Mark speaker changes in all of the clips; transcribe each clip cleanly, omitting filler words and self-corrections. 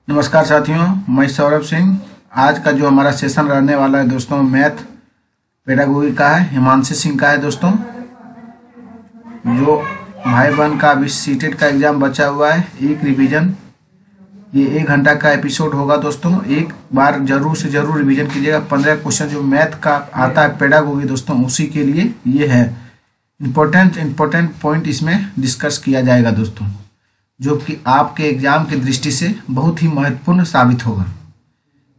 Speaker 1: नमस्कार साथियों, मैं सौरभ सिंह। आज का जो हमारा सेशन रहने वाला है दोस्तों, मैथ पेडागोगी का है, हिमांशु सिंह का है दोस्तों। जो भाई बहन का अभी सीटेट का एग्जाम बचा हुआ है, एक रिवीजन, ये 1 घंटा का एपिसोड होगा दोस्तों। एक बार जरूर से जरूर रिवीजन कीजिएगा। 15 क्वेश्चन जो मैथ का आता है पेडागोगी दोस्तों, उसी के लिए ये है। इम्पोर्टेंट पॉइंट इसमें डिस्कस किया जाएगा दोस्तों, जो कि आपके एग्जाम की दृष्टि से बहुत ही महत्वपूर्ण साबित होगा।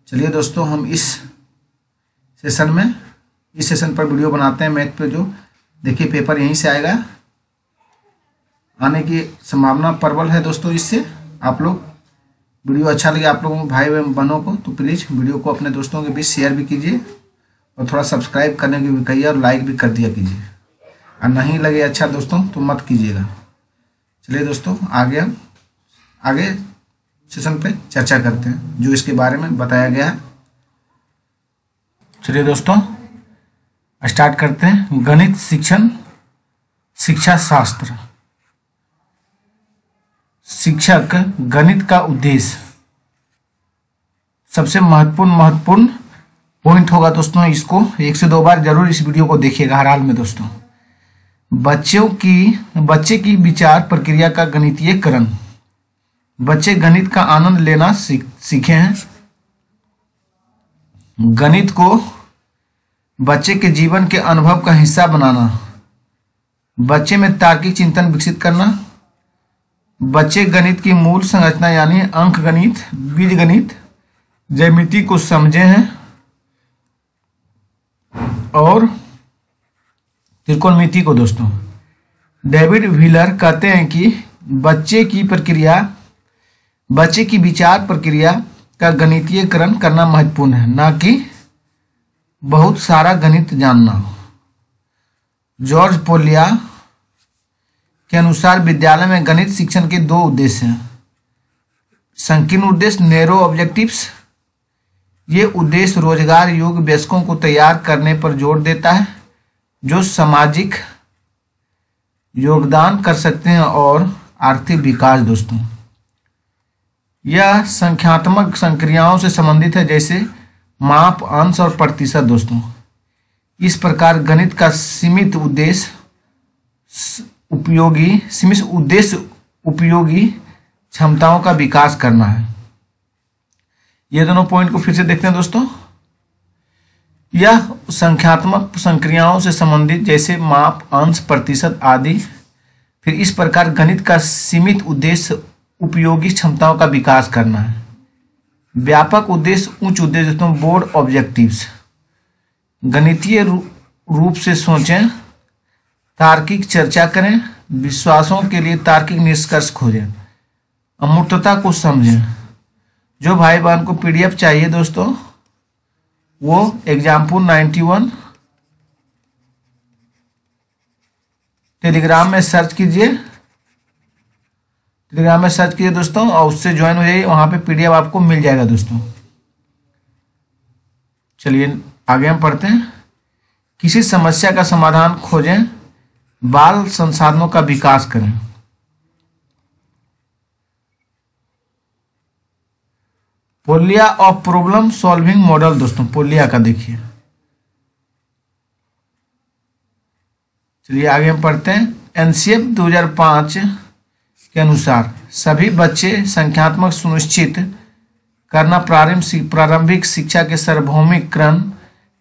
Speaker 1: चलिए दोस्तों, हम इस सेशन पर वीडियो बनाते हैं मैथ पे। जो देखिए पेपर यहीं से आएगा, आने की संभावना प्रबल है दोस्तों। इससे आप लोग वीडियो अच्छा लगे आप लोगों को, भाई बहनों को, तो प्लीज़ वीडियो को अपने दोस्तों के बीच शेयर भी कीजिए और थोड़ा सब्सक्राइब करने की भी कहिए और लाइक भी कर दिया कीजिए। और नहीं लगे अच्छा दोस्तों तो मत कीजिएगा। चलिए दोस्तों, आगे सेशन पे चर्चा करते हैं जो इसके बारे में बताया गया है। चलिए दोस्तों, स्टार्ट करते हैं। गणित शिक्षा शास्त्र। शिक्षक गणित का उद्देश्य सबसे महत्वपूर्ण पॉइंट होगा दोस्तों। इसको 1 से 2 बार जरूर इस वीडियो को देखिएगा हर हाल में दोस्तों। बच्चे की विचार प्रक्रिया का गणितीयकरण। बच्चे गणित का आनंद लेना सीखे हैं। गणित को बच्चे के जीवन के अनुभव का हिस्सा बनाना। बच्चे में तार्किक चिंतन विकसित करना। बच्चे गणित की मूल संरचना यानी अंक गणित, बीजगणित, ज्यामिति को समझे हैं और त्रिकोणमिति को दोस्तों। डेविड व्हीलर कहते हैं कि बच्चे की विचार प्रक्रिया का गणितीयकरण करना महत्वपूर्ण है, ना कि बहुत सारा गणित जानना। जॉर्ज पोलिया के अनुसार विद्यालय में गणित शिक्षण के 2 उद्देश्य हैं। संकीर्ण उद्देश्य, नैरो ऑब्जेक्टिव्स। ये उद्देश्य रोजगार योग्य वयस्कों को तैयार करने पर जोर देता है जो सामाजिक योगदान कर सकते हैं और आर्थिक विकास दोस्तों। यह संख्यात्मक संक्रियाओं से संबंधित है, जैसे माप, अंश और प्रतिशत दोस्तों। इस प्रकार गणित का सीमित उद्देश्य उपयोगी क्षमताओं का विकास करना है। ये दोनों पॉइंट को फिर से देखते हैं दोस्तों। यह संख्यात्मक संक्रियाओं से संबंधित जैसे माप, अंश, प्रतिशत आदि। फिर इस प्रकार गणित का सीमित उद्देश्य उपयोगी क्षमताओं का विकास करना है। व्यापक उद्देश्य, उच्च उद्देश्य दोस्तों, बोर्ड ऑब्जेक्टिव्स। गणितीय रूप से सोचें, तार्किक चर्चा करें, विश्वासों के लिए तार्किक निष्कर्ष खोजें, अमूर्तता को समझें। जो भाई बहन को PDF चाहिए दोस्तों, वो एग्जाम्पल 91 टेलीग्राम में सर्च कीजिए दोस्तों और उससे ज्वाइन हो जाइए। वहां पे PDF आपको मिल जाएगा दोस्तों। चलिए आगे हम पढ़ते हैं। किसी समस्या का समाधान खोजें, बाल संसाधनों का विकास करें। Polio of problem solving model दोस्तों, पोलिया का देखिए। चलिए आगे हम पढ़ते हैं। NCF 2005 के अनुसार सभी बच्चे संख्यात्मक सुनिश्चित करना प्रारंभिक शिक्षा के सार्वभौमिक क्रम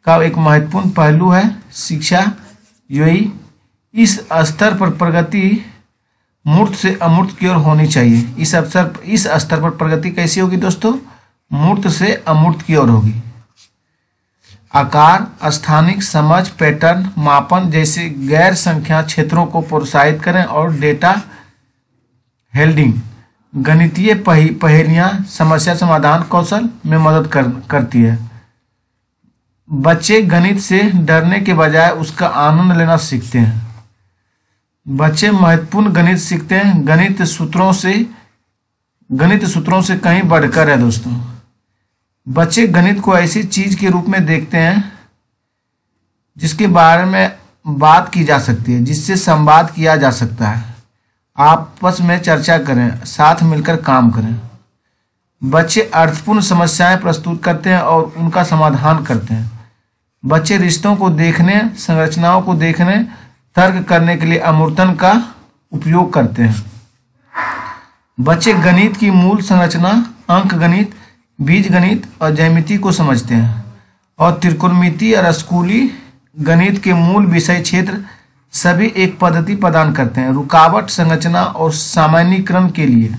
Speaker 1: का एक महत्वपूर्ण पहलू है। शिक्षा यही इस स्तर पर प्रगति मूर्त से अमूर्त की ओर होनी चाहिए। इस स्तर पर प्रगति कैसी होगी दोस्तों? मूर्त से अमूर्त की ओर होगी। आकार, स्थानिक समझ, पैटर्न, मापन जैसे गैर संख्या क्षेत्रों को प्रोत्साहित करें और डेटा हेल्डिंग, गणितीय पहेलियां समस्या समाधान कौशल में मदद करती है। बच्चे गणित से डरने के बजाय उसका आनंद लेना सीखते हैं। बच्चे महत्वपूर्ण गणित सीखते हैं। गणित सूत्रों से कहीं बढ़कर है दोस्तों। बच्चे गणित को ऐसी चीज के रूप में देखते हैं जिसके बारे में बात की जा सकती है, जिससे संवाद किया जा सकता है। आपस में चर्चा करें, साथ मिलकर काम करें। बच्चे अर्थपूर्ण समस्याएं प्रस्तुत करते हैं और उनका समाधान करते हैं। बच्चे रिश्तों को देखने, संरचनाओं को देखने, तर्क करने के लिए अमूर्तन का उपयोग करते हैं। बच्चे गणित की मूल संरचना, अंक गणित, बीज गणित और ज्यामिति को समझते हैं और त्रिकोणमिति और स्कूली गणित के मूल विषय क्षेत्र सभी एक पद्धति प्रदान करते हैं। रुकावट, संरचना और सामान्यीकरण के लिए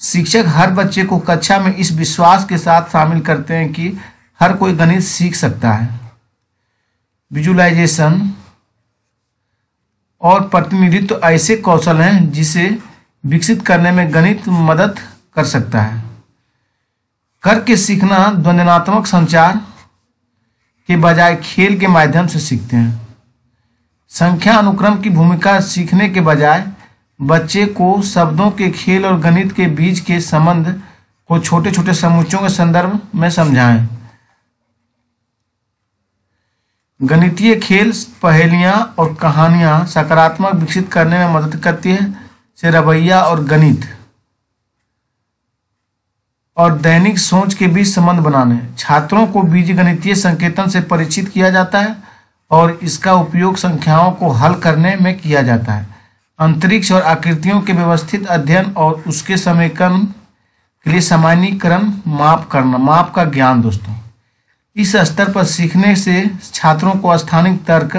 Speaker 1: शिक्षक हर बच्चे को कक्षा में इस विश्वास के साथ शामिल करते हैं कि हर कोई गणित सीख सकता है। विजुअलाइजेशन और प्रतिनिधित्व ऐसे कौशल हैं जिसे विकसित करने में गणित मदद कर सकता है। करके सीखना द्वंद्वात्मक संचार के बजाय खेल के माध्यम से सीखते हैं। संख्या अनुक्रम की भूमिका सीखने के बजाय बच्चे को शब्दों के खेल और गणित के बीच के संबंध को छोटे छोटे समुच्चयों के संदर्भ में समझाएं। गणितीय खेल, पहेलियां और कहानियां सकारात्मक विकसित करने में मदद करती है से रवैया और गणित और दैनिक सोच के बीच संबंध बनाने। छात्रों को बीजगणितीय संकेतन से परिचित किया जाता है और इसका उपयोग संख्याओं को हल करने में किया जाता है। अंतरिक्ष और आकृतियों के व्यवस्थित अध्ययन और उसके समीकरण के लिए सामान्यीकरण, माप का ज्ञान। दोस्तों, इस स्तर पर सीखने से छात्रों को स्थानिक तर्क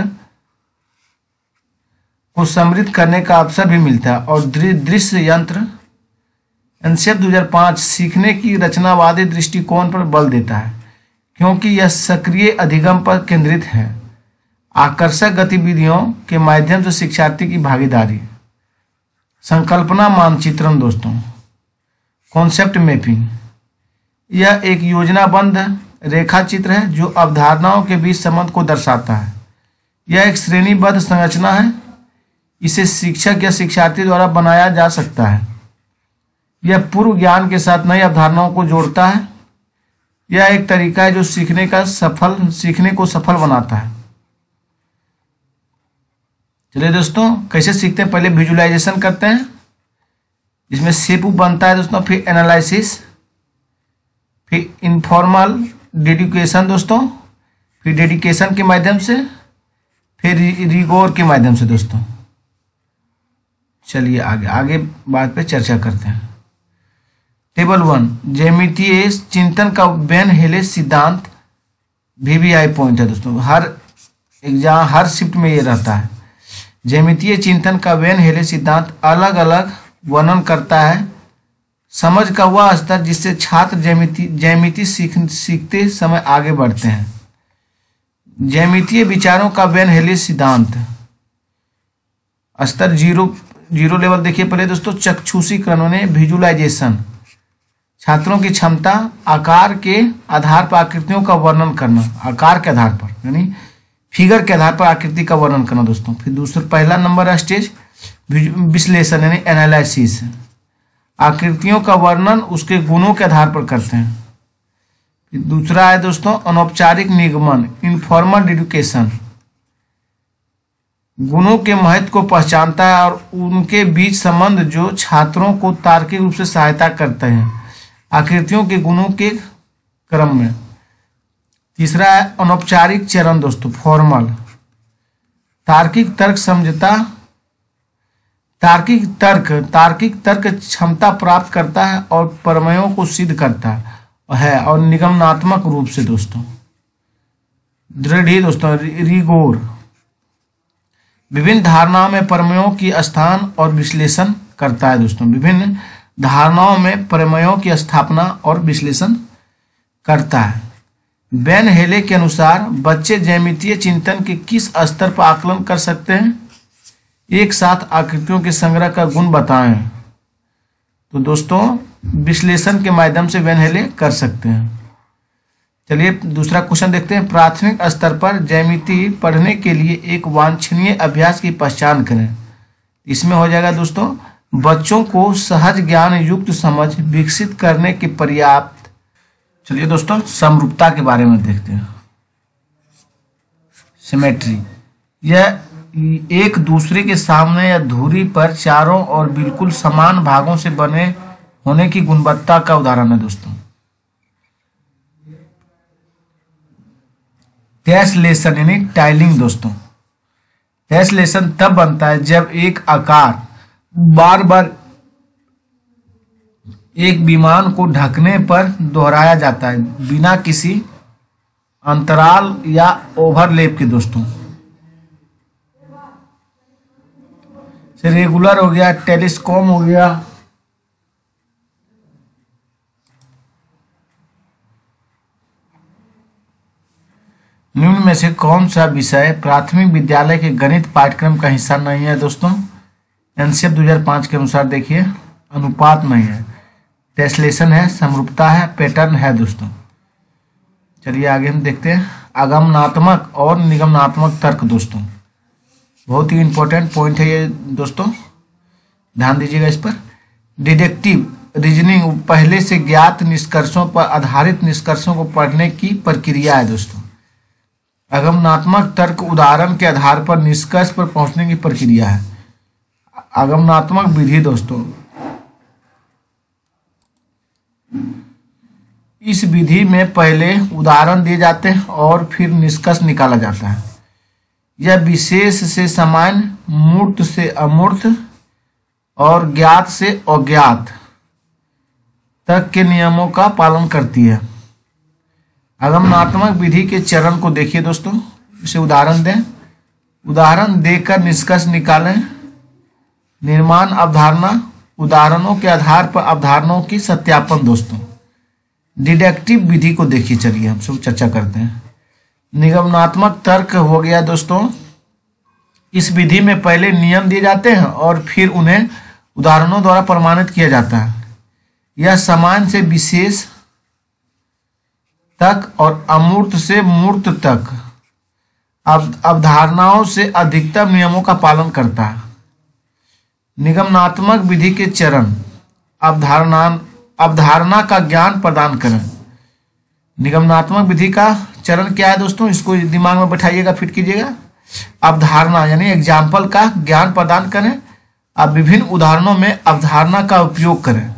Speaker 1: को समृद्ध करने का अवसर भी मिलता है और दृश्य यंत्र एनसीएफ 2005 सीखने की रचनावादी दृष्टिकोण पर बल देता है क्योंकि यह सक्रिय अधिगम पर केंद्रित है। आकर्षक गतिविधियों के माध्यम से शिक्षार्थी की भागीदारी। संकल्पना मानचित्रण। दोस्तों, कॉन्सेप्ट मैपिंग यह एक योजनाबद्ध रेखा चित्र है जो अवधारणाओं के बीच संबंध को दर्शाता है। यह एक श्रेणीबद्ध संरचना है। इसे शिक्षक या शिक्षार्थी द्वारा बनाया जा सकता है। यह पूर्व ज्ञान के साथ नई अवधारणाओं को जोड़ता है। यह एक तरीका है जो सीखने को सफल बनाता है। चलिए दोस्तों, कैसे सीखते हैं, पहले विजुअलाइजेशन करते हैं, इसमें शेप बनता है दोस्तों, फिर एनालिसिस, फिर इनफॉर्मल डेडिकेशन दोस्तों, फिर डेडिकेशन के माध्यम से, फिर रिगोर के माध्यम से। दोस्तों चलिए आगे बात पे चर्चा करते हैं। टेबल 1 ज्यामितीय चिंतन का वेन हेले सिद्धांत VVI पॉइंट है। दोस्तों हर शिफ्ट में ये रहता है। ज्यामितीय चिंतन का वेन हेले सिद्धांत अलग अलग वर्णन करता है समझ का वह स्तर जिससे छात्र ज्यामिति सीखते समय आगे बढ़ते हैं। ज्यामितीय विचारों का वेन हेले सिद्धांत स्तर जीरो लेवल देखिए पहले दोस्तों। चक्षुषीकरण ने विजुअलाइजेशन, छात्रों की क्षमता आकार के आधार पर आकृतियों का वर्णन करना, आकार के आधार पर यानी फिगर के आधार पर आकृति का वर्णन करना। दोस्तों फिर पहला नंबर स्टेज विश्लेषण यानी एनालिसिस, आकृतियों का वर्णन उसके गुणों के आधार पर करते हैं। फिर दूसरा है दोस्तों अनौपचारिक निगमन, इनफॉर्मल डिडक्शन, गुणों के महत्व को पहचानता है और उनके बीच संबंध जो छात्रों को तार्किक रूप से सहायता करते हैं आकृतियों के गुणों के क्रम में। तीसरा है अनौपचारिक चरण दोस्तों फॉर्मल, तार्किक तर्क समझता, तार्किक तर्क क्षमता प्राप्त करता है और प्रमेयों को सिद्ध करता है और निगमनात्मक रूप से दोस्तों दृढ़ दोस्तों रिगोर, विभिन्न धारणाओं में प्रमेयों की स्थान और विश्लेषण करता है। दोस्तों विभिन्न धारणाओं में प्रमेयों की स्थापना और विश्लेषण करता है। वेन हेले के अनुसार बच्चे ज्यामितीय चिंतन के किस स्तर पर आकलन कर सकते हैं? एक साथ आकृतियों के संग्रह का गुण बताएं। तो दोस्तों विश्लेषण के माध्यम से वेन हेले कर सकते हैं। चलिए दूसरा क्वेश्चन देखते हैं। प्राथमिक स्तर पर ज्यामिति पढ़ने के लिए एक वांछनीय अभ्यास की पहचान करें। इसमें हो जाएगा दोस्तों बच्चों को सहज ज्ञान युक्त समझ विकसित करने के पर्याप्त। चलिए दोस्तों समरूपता के बारे में देखते हैं। सिमेट्री, यह एक दूसरे के सामने या धुरी पर चारों ओर बिल्कुल समान भागों से बने होने की गुणवत्ता का उदाहरण है दोस्तों। टेसलेशन यानी टाइलिंग दोस्तों। टेसलेशन तब बनता है जब एक आकार बार बार एक विमान को ढकने पर दोहराया जाता है बिना किसी अंतराल या ओवरलैप के दोस्तों। रेगुलर हो गया, टेलीस्कोप हो गया। निम्न में से कौन सा विषय प्राथमिक विद्यालय के गणित पाठ्यक्रम का हिस्सा नहीं है दोस्तों? एनसीएफ 2005 के अनुसार देखिए, अनुपात नहीं है, टेसलेशन है, समरूपता है, पैटर्न है दोस्तों। चलिए आगे हम देखते हैं आगमनात्मक और निगमनात्मक तर्क दोस्तों। बहुत ही इंपॉर्टेंट पॉइंट है ये दोस्तों, ध्यान दीजिएगा इस पर। डिडक्टिव रीजनिंग पहले से ज्ञात निष्कर्षों पर आधारित निष्कर्षों को पढ़ने की प्रक्रिया है दोस्तों। आगमनात्मक तर्क उदाहरण के आधार पर निष्कर्ष पर पहुंचने की प्रक्रिया है। आगमनात्मक विधि दोस्तों, इस विधि में पहले उदाहरण दिए जाते हैं और फिर निष्कर्ष निकाला जाता है। यह विशेष से सामान्य, मूर्त से अमूर्त और ज्ञात से अज्ञात तक के नियमों का पालन करती है। आगमनात्मक विधि के चरण को देखिए दोस्तों, इसे उदाहरण दें, उदाहरण देकर निष्कर्ष निकालें, निर्माण अवधारणा, उदाहरणों के आधार पर अवधारणाओं की सत्यापन दोस्तों। डिडक्टिव विधि को देखिए, चलिए हम सब चर्चा करते हैं। निगमनात्मक तर्क हो गया दोस्तों, इस विधि में पहले नियम दिए जाते हैं और फिर उन्हें उदाहरणों द्वारा प्रमाणित किया जाता है। यह सामान्य से विशेष तक और अमूर्त से मूर्त तक अवधारणाओं से अधिकतम नियमों का पालन करता है। निगमनात्मक विधि के चरण, अवधारणा का ज्ञान प्रदान करें। निगमनात्मक विधि का चरण क्या है दोस्तों, इसको दिमाग में बैठाइएगा, फिट कीजिएगा। अवधारणा यानी एग्जाम्पल का ज्ञान प्रदान करें। अब विभिन्न उदाहरणों में अवधारणा का उपयोग करें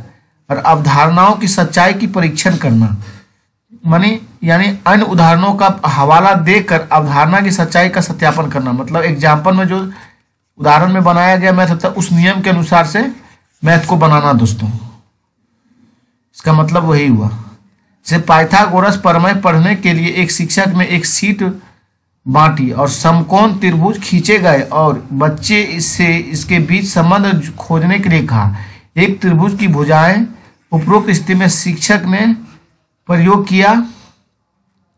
Speaker 1: और अवधारणाओं की सच्चाई की परीक्षण करना, यानी अन्य उदाहरणों का हवाला देकर अवधारणा की सच्चाई का सत्यापन करना। मतलब एग्जाम्पल में जो उदाहरण में बनाया गया मैथ होता है उस नियम के अनुसार से मैथ को बनाना दोस्तों। इसका मतलब वही हुआ। जैसे पाइथागोरस प्रमेय पढ़ने के लिए एक शिक्षक ने एक सीट बांटी और समकोण त्रिभुज खींचे गए और बच्चे इसके बीच संबंध खोजने के लिए कहा। एक त्रिभुज की भुजाएं उपरोक्त स्थिति में शिक्षक ने प्रयोग किया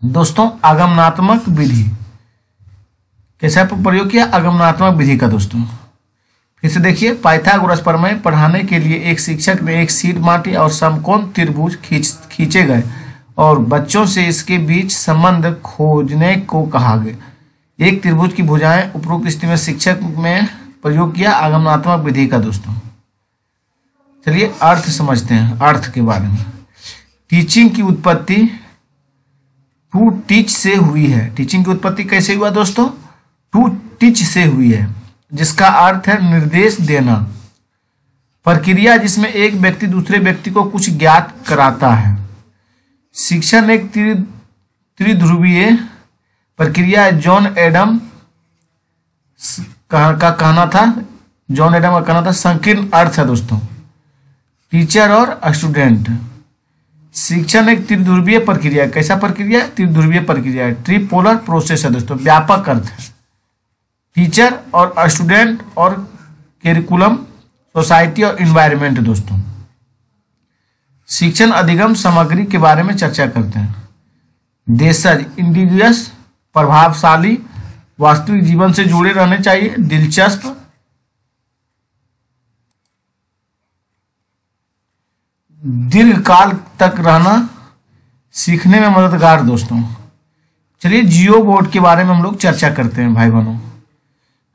Speaker 1: दोस्तों आगमनात्मक विधि। कैसा प्रयोग किया? आगमनात्मक विधि का दोस्तों। फिर से देखिए, पाइथागोरस प्रमेय पढ़ाने के लिए एक शिक्षक ने एक सीट बांटी और समकोण त्रिभुज खींचे गए और बच्चों से इसके बीच संबंध खोजने को कहा गया। एक त्रिभुज की भुजाएं उपरोक्त स्थिति में शिक्षक में प्रयोग किया आगमनात्मक विधि का दोस्तों। चलिए अर्थ समझते हैं, अर्थ के बारे में। टीचिंग की उत्पत्ति टू टीच से हुई है। टीचिंग की उत्पत्ति कैसे हुआ दोस्तों? टू टीच से हुई है, जिसका अर्थ है निर्देश देना। प्रक्रिया जिसमें एक व्यक्ति दूसरे व्यक्ति को कुछ ज्ञात कराता है। शिक्षण एक त्रिध्रुवीय प्रक्रिया। जॉन एडम का कहना था संकीर्ण अर्थ है दोस्तों। टीचर और स्टूडेंट। शिक्षण एक त्रिध्रुवीय प्रक्रिया। कैसा प्रक्रिया? त्रिध्रुवीय प्रक्रिया, ट्रिपोलर प्रोसेस है दोस्तों, व्यापक अर्थ है। टीचर और स्टूडेंट और करिकुलम, सोसाइटी और इन्वायरमेंट दोस्तों। शिक्षण अधिगम सामग्री के बारे में चर्चा करते हैं। देशज, इंडिविजुअस, प्रभावशाली, वास्तविक जीवन से जुड़े रहने चाहिए, दिलचस्प, दीर्घकाल तक रहना, सीखने में मददगार दोस्तों। चलिए जियो बोर्ड के बारे में हम लोग चर्चा करते हैं भाई बहनों।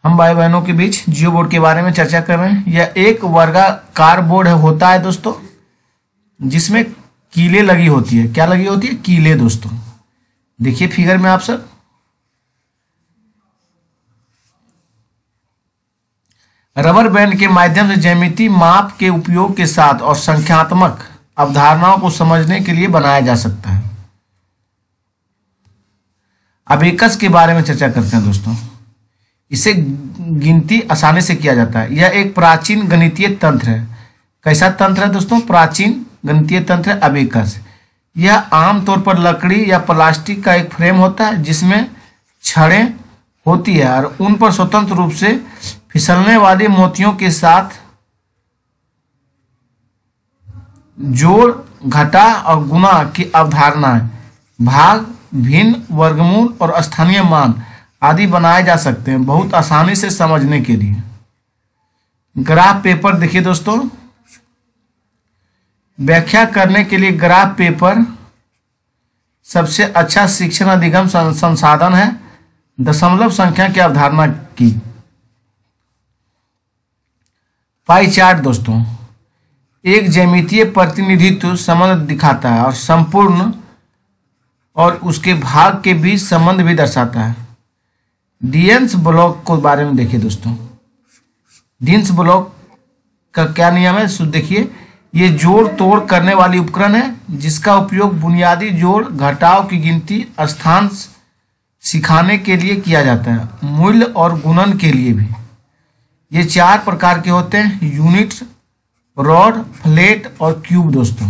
Speaker 1: हम भाई बहनों के बीच जियो बोर्ड के बारे में चर्चा कर रहे हैं। यह एक वर्गाकार बोर्ड होता है दोस्तों, जिसमें कीलें लगी होती है। क्या लगी होती है? कीलें दोस्तों। देखिए फिगर में आप सब। रबर बैंड के माध्यम से ज्यामितीय माप के उपयोग के साथ और संख्यात्मक अवधारणाओं को समझने के लिए बनाया जा सकता है। अबेकस के बारे में चर्चा करते हैं दोस्तों। इसे गिनती आसानी से किया जाता है। यह एक प्राचीन गणितीय तंत्र है। कैसा तंत्र है दोस्तों? प्राचीन गणितीय तंत्र है अबेकस। यह आमतौर पर लकड़ी या प्लास्टिक का एक फ्रेम होता है जिसमें छड़ें होती है और उन पर स्वतंत्र रूप से फिसलने वाली मोतियों के साथ जोड़, घटा और गुणा की अवधारणाएं, भाग, भिन्न, वर्गमूल और स्थानीय मान आदि बनाए जा सकते हैं बहुत आसानी से समझने के लिए। ग्राफ पेपर देखिए दोस्तों, व्याख्या करने के लिए ग्राफ पेपर सबसे अच्छा शिक्षण अधिगम संसाधन है। दशमलव संख्या की अवधारणा की। पाई चार्ट दोस्तों एक ज्यामितीय प्रतिनिधित्व संबंध दिखाता है और संपूर्ण और उसके भाग के बीच संबंध भी दर्शाता है। डीएन्स ब्लॉक के बारे में देखिए दोस्तों। डीन्स ब्लॉक का क्या नियम है देखिए। ये जोड़ तोड़ करने वाली उपकरण है जिसका उपयोग बुनियादी जोड़ घटाव की गिनती स्थान सिखाने के लिए किया जाता है, मूल्य और गुणन के लिए भी। ये 4 प्रकार के होते हैं: यूनिट, रॉड, फ्लैट और क्यूब दोस्तों।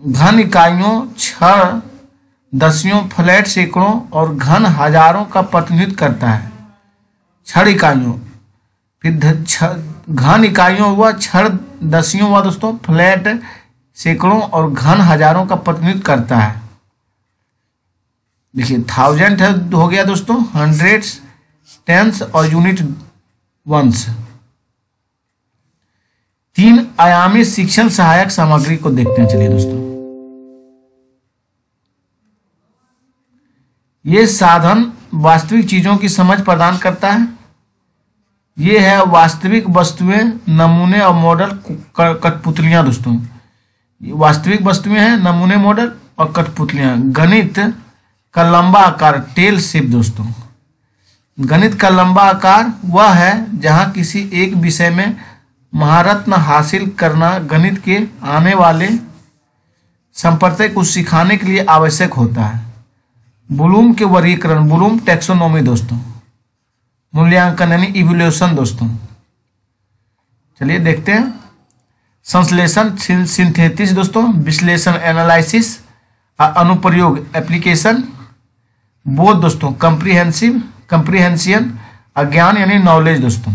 Speaker 1: घन इकाइयों, छड़, दसियों, फ्लैट सैकड़ों और घन हजारों का प्रतिनिधित्व करता है। छड़ इकाइयों, फिर घन इकाइयों हुआ, छड़ दसियों हुआ दोस्तों, फ्लैट सैकड़ों और घन हजारों का प्रतिनिधित्व करता है। देखिए 1000 हो गया दोस्तों, हंड्रेड्स, टेंस और यूनिट वंस। 3 आयामी शिक्षण सहायक सामग्री को देखते हैं। चलिए दोस्तों, ये साधन वास्तविक चीजों की समझ प्रदान करता है। ये है वास्तविक वस्तुएं, नमूने और मॉडल, कठपुतलियां दोस्तों। वास्तविक वस्तुएं हैं, नमूने, मॉडल और कठपुतलियां। गणित का लंबा आकार, टेल शेप दोस्तों। गणित का लंबा आकार वह है जहां किसी एक विषय में महारत हासिल करना गणित के आने वाले संप्रदाय को सिखाने के लिए आवश्यक होता है। ब्लूम के वर्गीकरण, ब्लूम टैक्सोनॉमी दोस्तों। मूल्यांकन यानी इवोल्यूशन दोस्तों। चलिए देखते हैं। संश्लेषण, सिंथेसिस दोस्तों। विश्लेषण, एनालिसिस। अनुप्रयोग, एप्लीकेशन। बोध दोस्तों, कंप्रीहेंसिव, कंप्रीहेंशन। अज्ञान यानी नॉलेज दोस्तों।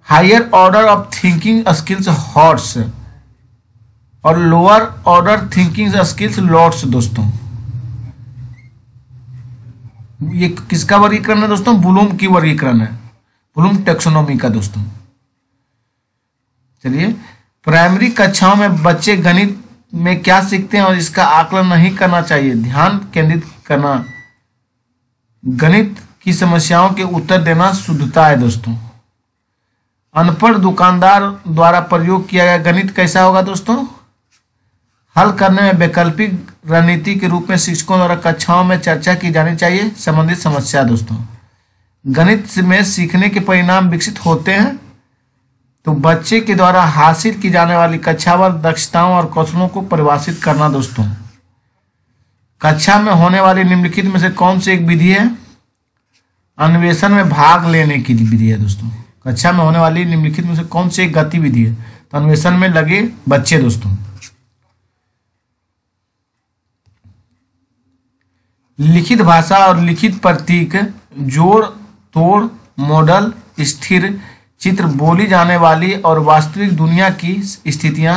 Speaker 1: Higher order of thinking skills, HOTS और lower order thinking skills, LOTS दोस्तों। ये किसका वर्गीकरण है दोस्तों? ब्लूम की वर्गीकरण है, ब्लूम टैक्सोनॉमी का दोस्तों। चलिए, प्राइमरी कक्षाओं में बच्चे गणित में क्या सीखते हैं और इसका आकलन नहीं करना चाहिए। ध्यान केंद्रित करना, गणित की समस्याओं के उत्तर देना शुद्धता है दोस्तों। अनपढ़ दुकानदार द्वारा प्रयोग किया गया गणित कैसा होगा दोस्तों? हल करने में वैकल्पिक रणनीति के रूप में शिक्षकों द्वारा कक्षाओं में चर्चा की जानी चाहिए संबंधित समस्या दोस्तों। गणित में सीखने के परिणाम विकसित होते हैं तो बच्चे के द्वारा हासिल की जाने वाली कक्षावार दक्षताओं और कौशलों को परिभाषित करना दोस्तों। कक्षा में होने वाली निम्नलिखित में से कौन सी एक विधि है? अन्वेषण में भाग लेने की विधि है दोस्तों। कक्षा में होने वाली निम्नलिखित में से कौन सी एक गतिविधि है? तो अन्वेषण में लगे बच्चे दोस्तों। लिखित भाषा और लिखित प्रतीक, जोड़ तोड़, मॉडल, स्थिर चित्र, बोली जाने वाली और वास्तविक दुनिया की स्थितियां,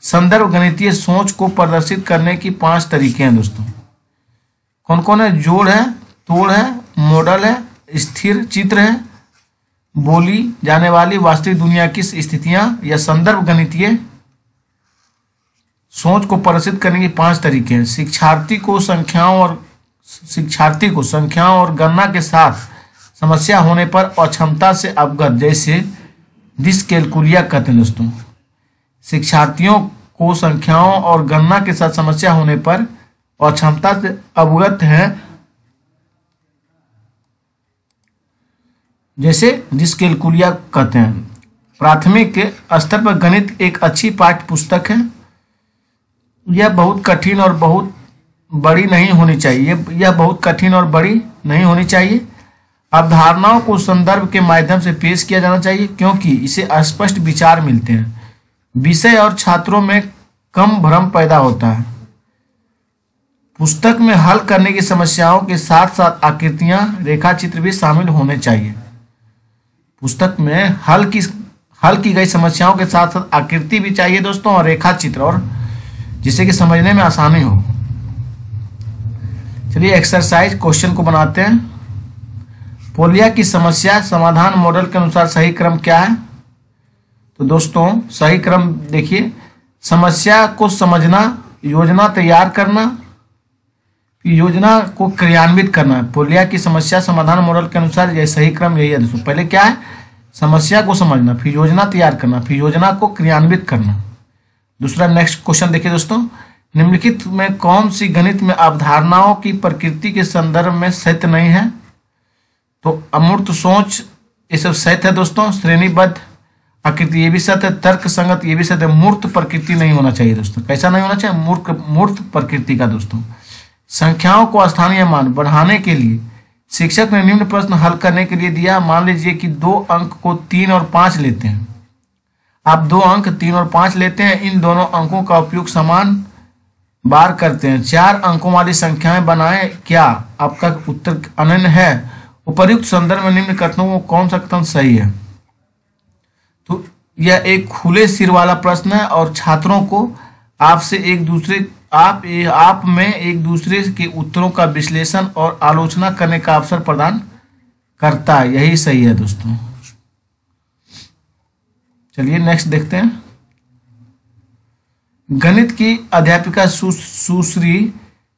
Speaker 1: संदर्भ, गणितीय सोच को प्रदर्शित करने की 5 तरीके हैं दोस्तों। कौन कौन है? जोड़ है, तोड़ है, मॉडल है, स्थिर चित्र है, बोली जाने वाली वास्तविक दुनिया की स्थितियां या संदर्भ, गणितीय सोच को प्रदर्शित करने की 5 तरीके हैं। शिक्षार्थी को संख्याओं और गणना के साथ समस्या होने पर अक्षमता से अवगत, जैसे डिसकैलकुलिया कहते हैं दोस्तों। शिक्षार्थियों को संख्याओं और गणना के साथ समस्या होने पर अक्षमता से अवगत है जैसे डिस्कैलकुलिया कहते हैं। प्राथमिक स्तर पर गणित एक अच्छी पाठ्य पुस्तक है। यह बहुत कठिन और बहुत बड़ी नहीं होनी चाहिए। यह बहुत कठिन और बड़ी नहीं होनी चाहिए। अवधारणाओं को संदर्भ के माध्यम से पेश किया जाना चाहिए क्योंकि इसे स्पष्ट विचार मिलते हैं। विषय और छात्रों में कम भ्रम पैदा होता है। पुस्तक में हल करने की समस्याओं के साथ साथ आकृतियां, रेखाचित्र भी शामिल होने चाहिए। पुस्तक में हल की गई समस्याओं के साथ साथ आकृति भी चाहिए दोस्तों, और रेखाचित्र, और जिससे कि समझने में आसानी हो। चलिए एक्सरसाइज क्वेश्चन को बनाते हैं। पोलिया की समस्या समाधान मॉडल के अनुसार सही क्रम क्या है? तो दोस्तों सही क्रम देखिए, समस्या को समझना, योजना तैयार करना, योजना को क्रियान्वित करना। पोलिया की समस्या समाधान मॉडल के अनुसार यह सही क्रम यही है दोस्तों। पहले क्या है? समस्या को समझना, फिर योजना तैयार करना, फिर योजना को क्रियान्वित करना। दूसरा नेक्स्ट क्वेश्चन देखिए दोस्तों, निम्नलिखित में कौन सी गणित में अवधारणाओं की प्रकृति के संदर्भ में सत्य नहीं है? तो अमूर्त सोच ये सब सत्य है दोस्तों। श्रेणीबद्ध आकृति ये भी सत्य है। तर्क संगत ये भी सत्य है। मूर्त प्रकृति नहीं होना चाहिए दोस्तों। कैसा नहीं होना चाहिए? मूर्त प्रकृति का दोस्तों। संख्याओं को स्थानीय मान बढ़ाने के लिए शिक्षक ने निम्न प्रश्न हल करने के लिए दिया। मान लीजिए कि 2 अंक को 3 और 5 लेते हैं। आप 2 अंक 3 और 5 लेते हैं। इन दोनों अंकों का उपयोग समान बार करते हैं। 4 अंकों वाली संख्याएं बनाएं। क्या आपका उत्तर अनन्य है? उपर्युक्त संदर्भ में निम्न कथनों को कौन सा कथन सही है? तो यह एक खुले सिर वाला प्रश्न है और छात्रों को आपसे आप में एक दूसरे के उत्तरों का विश्लेषण और आलोचना करने का अवसर प्रदान करता है। यही सही है दोस्तों। चलिए नेक्स्ट देखते हैं। गणित की अध्यापिका सुश्री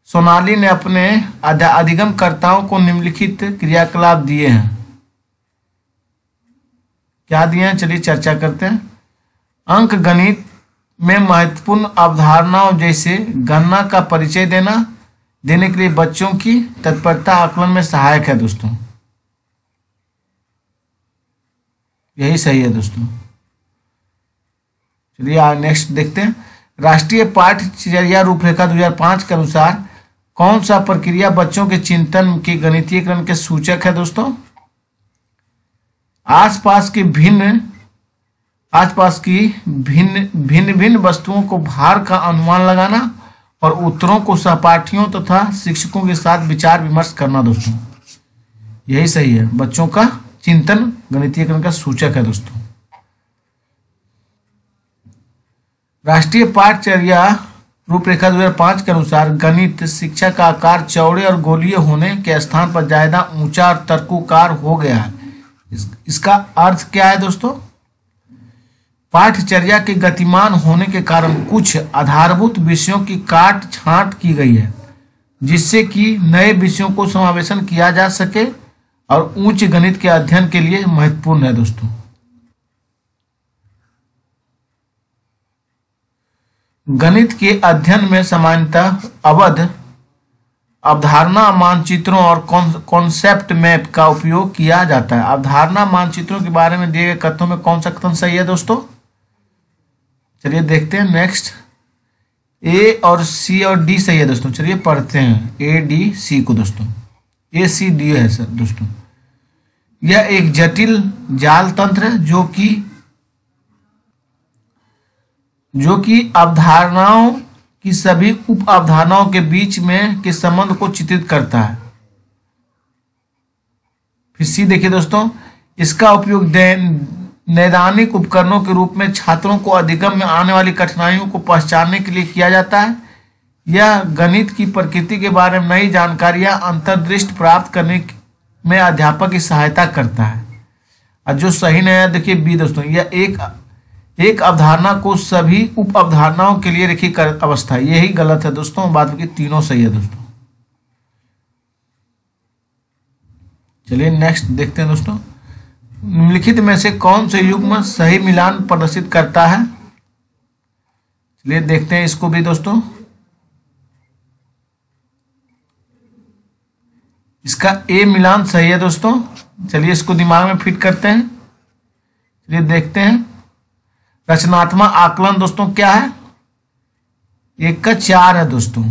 Speaker 1: सोनाली ने अपने अधिगमकर्ताओं को निम्नलिखित क्रियाकलाप दिए हैं। क्या दिए हैं? चलिए चर्चा करते हैं। अंक गणित में महत्वपूर्ण अवधारणाओं जैसे गणना का परिचय देने के लिए बच्चों की तत्परता आकलन में सहायक है दोस्तों। यही सही है दोस्तों। चलिए नेक्स्ट देखते हैं। राष्ट्रीय पाठ्यचर्या रूपरेखा 2005 के अनुसार कौन सा प्रक्रिया बच्चों के चिंतन के गणितीयकरण के सूचक है दोस्तों? आसपास की भिन्न वस्तुओं को भार का अनुमान लगाना और उत्तरों को सहपाठियों तथा शिक्षकों के साथ विचार विमर्श करना दोस्तों। यही सही है। बच्चों का चिंतन गणितीयकरण का सूचक है दोस्तों। राष्ट्रीय पाठ्यचर्या रूपरेखा 2005 के अनुसार गणित शिक्षा का आकार चौड़े और गोलीय होने के स्थान पर ज्यादा ऊंचा और तर्कोकार हो गया है। इसका अर्थ क्या है दोस्तों? पाठ्यचर्या के गतिमान होने के कारण कुछ आधारभूत विषयों की काट छांट की गई है जिससे कि नए विषयों को समावेशन किया जा सके और उच्च गणित के अध्ययन के लिए महत्वपूर्ण है दोस्तों। गणित के अध्ययन में सामान्यतः अवधारणा मानचित्रों और कॉन्सेप्ट मैप का उपयोग किया जाता है। अवधारणा मानचित्रों के बारे में दिए गए कथनों में कौन सा कथन सही है दोस्तों? चलिए देखते हैं नेक्स्ट। ए और सी और डी सही है दोस्तों। चलिए पढ़ते हैं ए डी सी को दोस्तों। ए सी डी है सर दोस्तों। यह एक जटिल जाल तंत्र है जो कि अवधारणाओं की सभी उप अवधारणाओं के बीच में के संबंध को चित्रित करता है। फिर सी देखिए दोस्तों, इसका उपयोग नैदानिक उपकरणों के रूप में छात्रों को अधिगम में आने वाली कठिनाइयों को पहचानने के लिए किया जाता है। यह गणित की प्रकृति के बारे में नई जानकारियां अंतर्दृष्टि प्राप्त करने में अध्यापक की सहायता करता है। और जो सही नहीं है देखिए बी दोस्तों, यह एक अवधारणा को सभी उप अवधारणाओं के लिए रेखी अवस्था, यही गलत है दोस्तों। बात की तीनों सही है दोस्तों। चलिए नेक्स्ट देखते हैं दोस्तों। निम्नलिखित में से कौन से युग्म सही मिलान प्रदर्शित करता है? चलिए देखते हैं इसको भी दोस्तों। इसका ए मिलान सही है दोस्तों। चलिए इसको दिमाग में फिट करते हैं। चलिए देखते हैं। रचनात्मक आकलन दोस्तों क्या है? 1 का 4 है दोस्तों।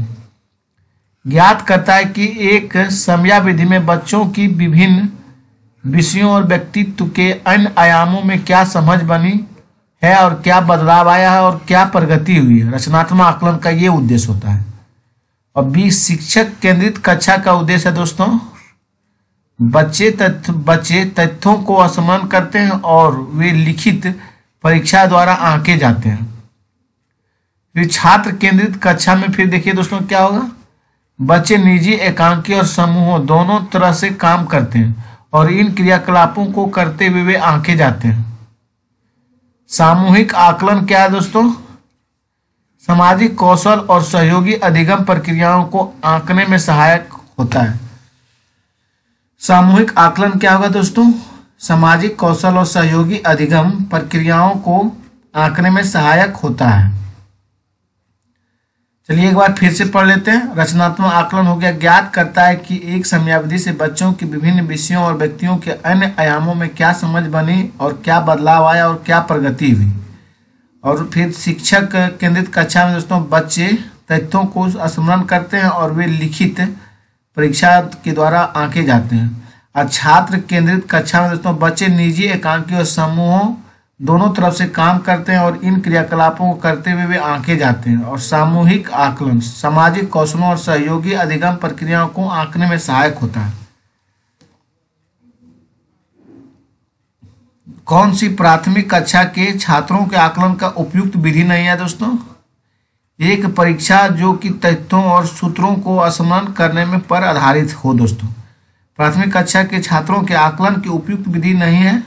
Speaker 1: ज्ञात करता है कि एक समयावधि में बच्चों की विभिन्न विषयों और व्यक्तित्व के अन्य आयामों में क्या समझ बनी है और क्या बदलाव आया है और क्या प्रगति हुई है। रचनात्मक आकलन का ये उद्देश्य होता है। और बी, शिक्षक केंद्रित कक्षा का उद्देश्य है दोस्तों, बच्चे तथ्यों को स्मरण करते हैं और वे लिखित परीक्षा द्वारा आंके जाते हैं। फिर छात्र केंद्रित कक्षा में फिर देखिए दोस्तों क्या होगा, बच्चे निजी, एकांकी और समूहों दोनों तरह से काम करते हैं और इन क्रियाकलापों को करते हुए वे आंके जाते हैं। सामूहिक आकलन क्या है दोस्तों? सामाजिक कौशल और सहयोगी अधिगम प्रक्रियाओं को आंकने में सहायक होता है। सामूहिक आकलन क्या होगा दोस्तों? सामाजिक कौशल और सहयोगी अधिगम प्रक्रियाओं को आंकने में सहायक होता है। चलिए एक बार फिर से पढ़ लेते हैं। रचनात्मक आकलन हो गया, ज्ञात करता है कि एक समयावधि से बच्चों की विभिन्न विषयों और व्यक्तियों के अन्य आयामों में क्या समझ बनी और क्या बदलाव आया और क्या प्रगति हुई। और फिर शिक्षक केंद्रित कक्षा में दोस्तों बच्चे तथ्यों को स्मरण करते हैं और वे लिखित परीक्षा के द्वारा आंके जाते हैं। और छात्र केंद्रित कक्षा में दोस्तों बच्चे निजी, एकांकी और समूहों दोनों तरफ से काम करते हैं और इन क्रियाकलापों को करते हुए वे आंके जाते हैं। और सामूहिक आकलन सामाजिक कौशलों और सहयोगी अधिगम प्रक्रियाओं को आंकने में सहायक होता है। कौन सी प्राथमिक कक्षा के छात्रों के आकलन का उपयुक्त विधि नहीं है दोस्तों? एक परीक्षा जो कि तथ्यों और सूत्रों को स्मरण करने में पर आधारित हो दोस्तों। प्राथमिक कक्षा के छात्रों के आकलन की उपयुक्त विधि नहीं है,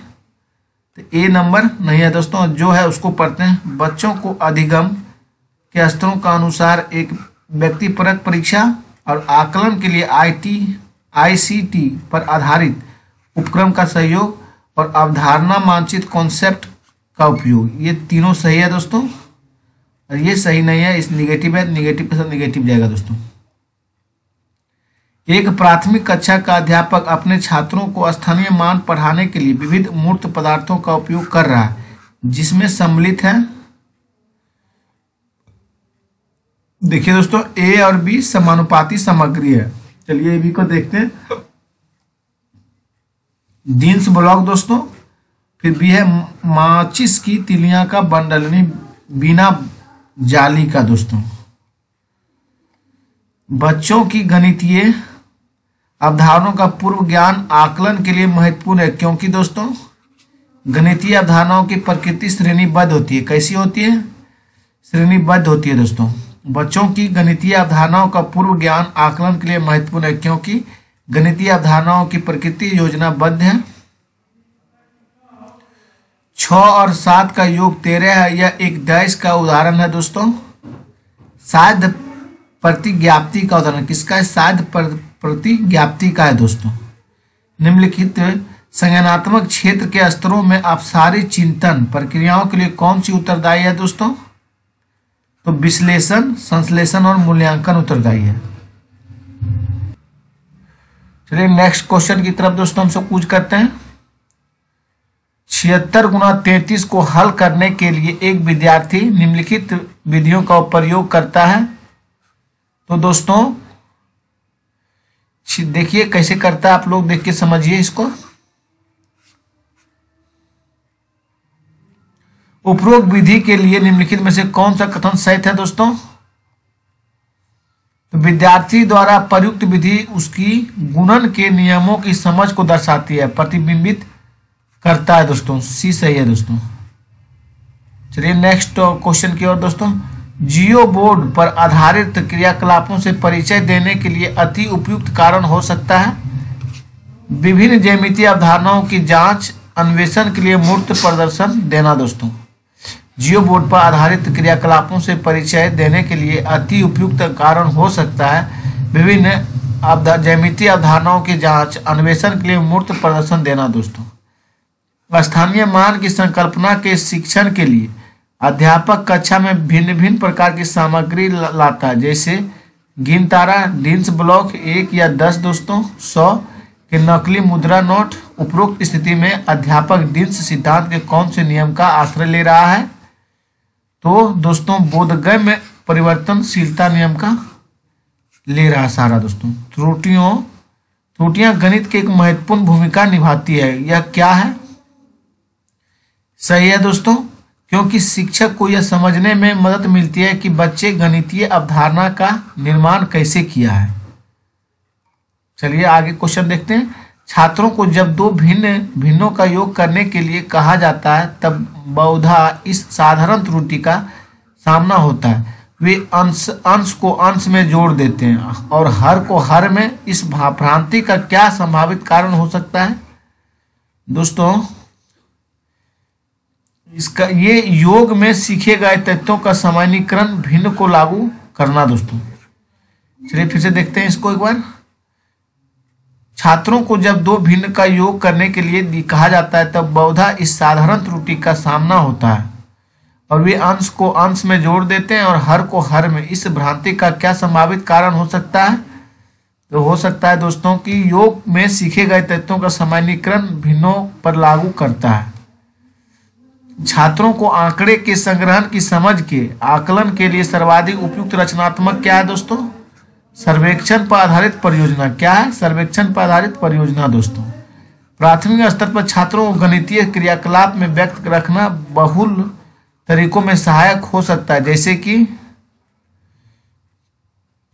Speaker 1: तो ए नंबर नहीं है दोस्तों। जो है उसको पढ़ते हैं। बच्चों को अधिगम के स्तरों का अनुसार एक व्यक्तिपरक परीक्षा और आकलन के लिए ICT पर आधारित उपक्रम का सहयोग और अवधारणा मानचित्र कॉन्सेप्ट का उपयोग, ये तीनों सही है दोस्तों। और ये सही नहीं है, इस निगेटिव है, निगेटिव के साथ निगेटिव जाएगा दोस्तों। एक प्राथमिक कक्षा का अध्यापक अपने छात्रों को स्थानीय मान पढ़ाने के लिए विविध मूर्त पदार्थों का उपयोग कर रहा है, जिसमें सम्मिलित है, देखिए दोस्तों, ए और बी समानुपाती सामग्री है। चलिए ए बी को देखते हैं। जींस ब्लॉक दोस्तों। फिर बी है माचिस की तिलियां का बंडल, यानी बिना जाली का दोस्तों। बच्चों की गणितीय अवधारणाओं का पूर्व ज्ञान आकलन के लिए महत्वपूर्ण है, क्योंकि दोस्तों गणितीय अवधारणाओं की प्रकृति श्रेणीबद्ध होती है। कैसी होती है? श्रेणीबद्ध होती है दोस्तों। बच्चों की गणितीय अवधारणाओं का पूर्व ज्ञान आकलन के लिए महत्वपूर्ण है, क्योंकि गणितीय अवधारणाओं की प्रकृति योजनाबद्ध है। 6 और 7 का योग 13 है। यह एक डैश का उदाहरण है दोस्तों। साध प्रतिज्ञाप्ति का उदाहरण किसका है? साध प्रतिज्ञाप्ति का है दोस्तों। निम्नलिखित संज्ञानात्मक क्षेत्र के स्तरों में अपसारी चिंतन प्रक्रियाओं के लिए कौन सी उत्तरदायी है दोस्तों? तो विश्लेषण, संश्लेषण और मूल्यांकन उत्तरदायी है। चलिए नेक्स्ट क्वेश्चन की तरफ दोस्तों हम सब कुछ करते हैं। 76 गुणा 33 को हल करने के लिए एक विद्यार्थी निम्नलिखित विधियों का प्रयोग करता है। तो दोस्तों देखिए कैसे करता है, आप लोग देख के समझिए इसको। उपरोक्त विधि के लिए निम्नलिखित में से कौन सा कथन सही है दोस्तों? तो विद्यार्थी द्वारा प्रयुक्त विधि उसकी गुणन के नियमों की समझ को दर्शाती है, प्रतिबिंबित करता है दोस्तों। सी सही है दोस्तों। चलिए नेक्स्ट क्वेश्चन की ओर दोस्तों। जियो बोर्ड पर आधारित क्रियाकलापों से परिचय देने के लिए अति उपयुक्त कारण हो सकता है विभिन्न ज्यामितीय अवधारणाओं की जांच अन्वेषण के लिए मूर्त प्रदर्शन देना दोस्तों। जियो बोर्ड पर आधारित क्रियाकलापों से परिचय देने के लिए अति उपयुक्त कारण हो सकता है विभिन्न ज्यामितीय अवधारणाओं की जांच अन्वेषण के लिए मूर्त प्रदर्शन देना दोस्तों। स्थानीय मान की संकल्पना के शिक्षण के लिए अध्यापक कक्षा में भिन्न भिन्न प्रकार की सामग्री लाता है, जैसे गिनतारा, डिंस ब्लॉक 1 या 10 दोस्तों, 100 के नकली मुद्रा नोट, उपरोक्त स्थिति में अध्यापक डिल्स सिद्धांत के कौन से नियम का आश्रय ले रहा है? तो दोस्तों बोधगम्य परिवर्तनशीलता नियम का ले रहा है सारा दोस्तों। त्रुटियां गणित की एक महत्वपूर्ण भूमिका निभाती है, यह क्या है? सही है दोस्तों, क्योंकि शिक्षक को यह समझने में मदद मिलती है कि बच्चे गणितीय अवधारणा का निर्माण कैसे किया है। चलिए आगे क्वेश्चन देखते हैं। छात्रों को जब दो भिन्न भिन्नों का योग करने के लिए कहा जाता है तब बहुधा इस साधारण त्रुटि का सामना होता है। वे अंश को अंश में जोड़ देते हैं और हर को हर में। इस भ्रांति का क्या संभावित कारण हो सकता है? दोस्तों इसका ये योग में सीखे गए तत्वों का सामान्यीकरण भिन्न को लागू करना। दोस्तों चलिए फिर से देखते हैं इसको एक बार। छात्रों को जब दो भिन्न का योग करने के लिए कहा जाता है तब बहुधा इस साधारण त्रुटि का सामना होता है और वे अंश को अंश में जोड़ देते हैं और हर को हर में। इस भ्रांति का क्या संभावित कारण हो सकता है? तो हो सकता है दोस्तों कि योग में सीखे गए तत्वों का सामान्यीकरण भिन्नों पर लागू करता है। छात्रों को आंकड़े के संग्रहण की समझ के आकलन के लिए सर्वाधिक उपयुक्त रचनात्मक क्या है दोस्तों? सर्वेक्षण पर आधारित परियोजना। क्या है? सर्वेक्षण पर आधारित परियोजना। दोस्तों प्राथमिक स्तर पर छात्रों को गणितीय क्रियाकलाप में व्यक्त रखना बहुल तरीकों में सहायक हो सकता है, जैसे कि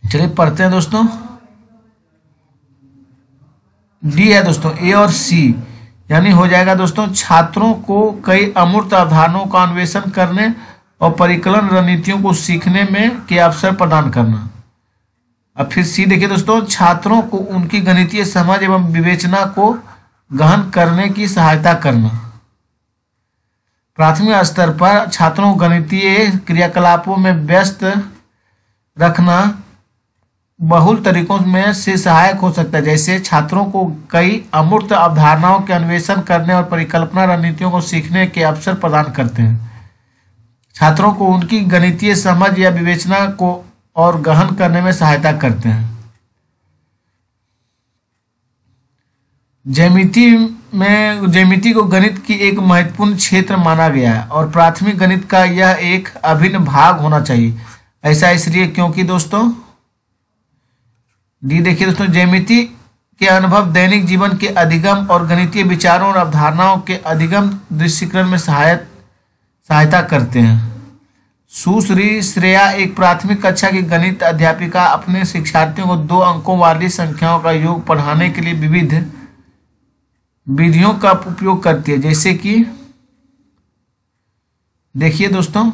Speaker 1: चलिए पढ़ते हैं दोस्तों। डी है दोस्तों, ए और सी, यानी हो जाएगा दोस्तों छात्रों को कई अमूर्त अवधारणाओं का अन्वेषण करने और परिकलन रणनीतियों को सीखने में के अवसर प्रदान करना। अब फिर सी देखिए दोस्तों, छात्रों को उनकी गणितीय समझ एवं विवेचना को गहन करने की सहायता करना। प्राथमिक स्तर पर छात्रों को गणितीय क्रियाकलापों में व्यस्त रखना बहुल तरीकों में से सहायक हो सकता है, जैसे छात्रों को कई अमूर्त अवधारणाओं के अन्वेषण करने और परिकल्पना रणनीतियों को सीखने के अवसर प्रदान करते हैं। छात्रों को उनकी गणितीय समझ या विवेचना को और गहन करने में सहायता करते हैं। ज्यामिति को गणित की एक महत्वपूर्ण क्षेत्र माना गया है और प्राथमिक गणित का यह एक अभिन्न भाग होना चाहिए। ऐसा इसलिए क्योंकि दोस्तों डी देखिए दोस्तों, ज्यामिति के अनुभव दैनिक जीवन के अधिगम और गणितीय विचारों और अवधारणाओं के अधिगम दृष्टिकरण में सहायता करते हैं। सुश्री श्रेया एक प्राथमिक कक्षा की गणित अध्यापिका अपने शिक्षार्थियों को 2 अंकों वाली संख्याओं का योग पढ़ाने के लिए विविध विधियों का उपयोग करती है, जैसे कि देखिए दोस्तों